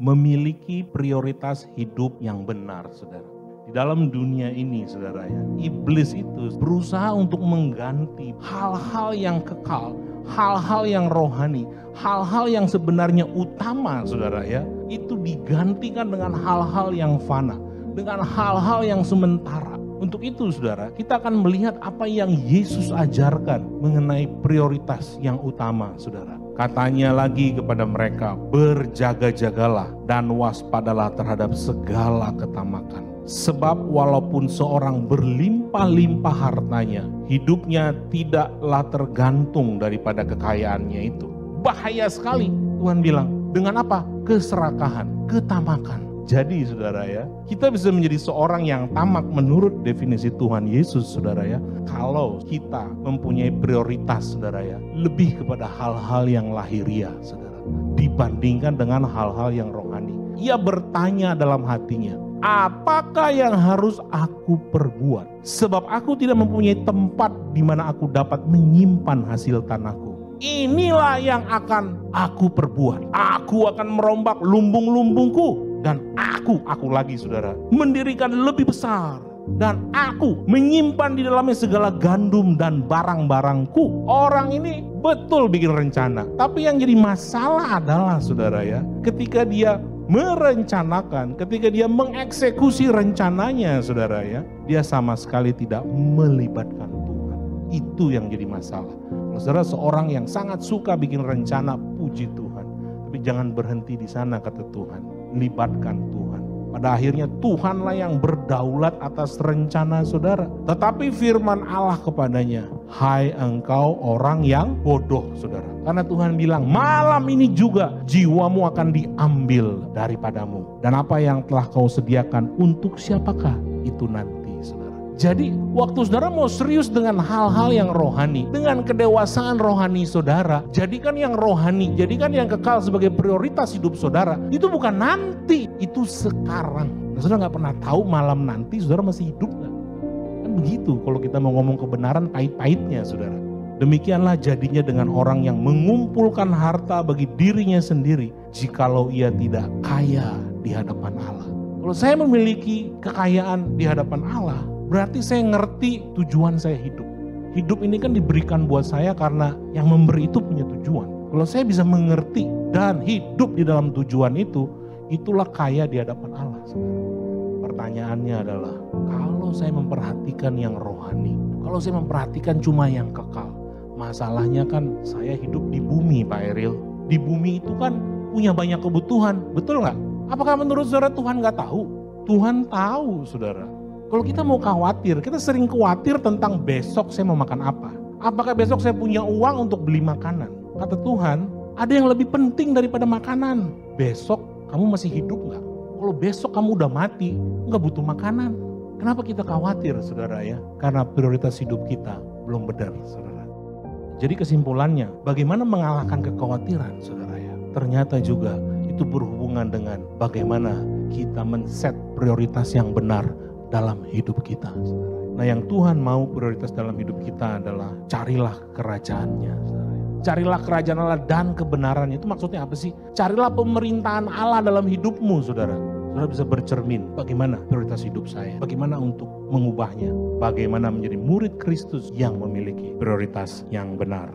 memiliki prioritas hidup yang benar, saudara. Di dalam dunia ini, saudara ya, iblis itu berusaha untuk mengganti hal-hal yang kekal, hal-hal yang rohani, hal-hal yang sebenarnya utama, saudara ya, itu digantikan dengan hal-hal yang fana, dengan hal-hal yang sementara. Untuk itu, saudara, kita akan melihat apa yang Yesus ajarkan mengenai prioritas yang utama, saudara. Katanya lagi kepada mereka, berjaga-jagalah dan waspadalah terhadap segala ketamakan. Sebab walaupun seorang berlimpah-limpah hartanya, hidupnya tidaklah tergantung daripada kekayaannya itu. Bahaya sekali, Tuhan bilang. Dengan apa? Keserakahan, ketamakan. Jadi saudara ya, kita bisa menjadi seorang yang tamak menurut definisi Tuhan Yesus, saudara ya. Kalau kita mempunyai prioritas, saudara ya, lebih kepada hal-hal yang lahiriah, saudara, dibandingkan dengan hal-hal yang rohani. Ia bertanya dalam hatinya, apakah yang harus aku perbuat? Sebab aku tidak mempunyai tempat di mana aku dapat menyimpan hasil tanahku. Inilah yang akan aku perbuat. Aku akan merombak lumbung-lumbungku. Dan aku lagi saudara, mendirikan lebih besar. Dan aku menyimpan di dalamnya segala gandum dan barang-barangku. Orang ini betul bikin rencana. Tapi yang jadi masalah adalah saudara ya, ketika dia merencanakan, ketika dia mengeksekusi rencananya saudara ya, dia sama sekali tidak melibatkan Tuhan. Itu yang jadi masalah. Saudara, seorang yang sangat suka bikin rencana, puji Tuhan. Tapi jangan berhenti di sana, kata Tuhan. Libatkan Tuhan. Pada akhirnya Tuhanlah yang berdaulat atas rencana saudara. Tetapi firman Allah kepadanya, hai engkau orang yang bodoh, saudara. Karena Tuhan bilang, malam ini juga jiwamu akan diambil daripadamu. Dan apa yang telah kau sediakan untuk siapakah itu nanti, saudara. Jadi waktu saudara mau serius dengan hal-hal yang rohani, dengan kedewasaan rohani saudara, jadikan yang rohani, jadikan yang kekal sebagai prioritas hidup saudara. Itu bukan nanti, itu sekarang. Nah, saudara gak pernah tahu malam nanti saudara masih hidup gak? Kan begitu kalau kita mau ngomong kebenaran, pahit-pahitnya saudara. Demikianlah jadinya dengan orang yang mengumpulkan harta bagi dirinya sendiri, jikalau ia tidak kaya di hadapan Allah. Kalau saya memiliki kekayaan di hadapan Allah, berarti saya ngerti tujuan saya hidup. Hidup ini kan diberikan buat saya karena yang memberi itu punya tujuan. Kalau saya bisa mengerti dan hidup di dalam tujuan itu, itulah kaya di hadapan Allah. Pertanyaannya adalah, kalau saya memperhatikan yang rohani, kalau saya memperhatikan cuma yang kekal, masalahnya kan saya hidup di bumi, Pak Eril. Di bumi itu kan punya banyak kebutuhan, betul nggak? Apakah menurut saudara Tuhan nggak tahu? Tuhan tahu, saudara. Kalau kita mau khawatir, kita sering khawatir tentang besok saya mau makan apa. Apakah besok saya punya uang untuk beli makanan? Kata Tuhan, ada yang lebih penting daripada makanan. Besok kamu masih hidup nggak? Kalau besok kamu udah mati, nggak butuh makanan. Kenapa kita khawatir, saudara ya? Karena prioritas hidup kita belum benar, saudara. Jadi kesimpulannya, bagaimana mengalahkan kekhawatiran, saudara ya? Ternyata juga itu berhubungan dengan bagaimana kita men-set prioritas yang benar dalam hidup kita. Nah, yang Tuhan mau prioritas dalam hidup kita adalah carilah kerajaannya. Carilah kerajaan Allah dan kebenarannya. Itu maksudnya apa sih? Carilah pemerintahan Allah dalam hidupmu, saudara. Saudara bisa bercermin bagaimana prioritas hidup saya. Bagaimana untuk mengubahnya. Bagaimana menjadi murid Kristus yang memiliki prioritas yang benar.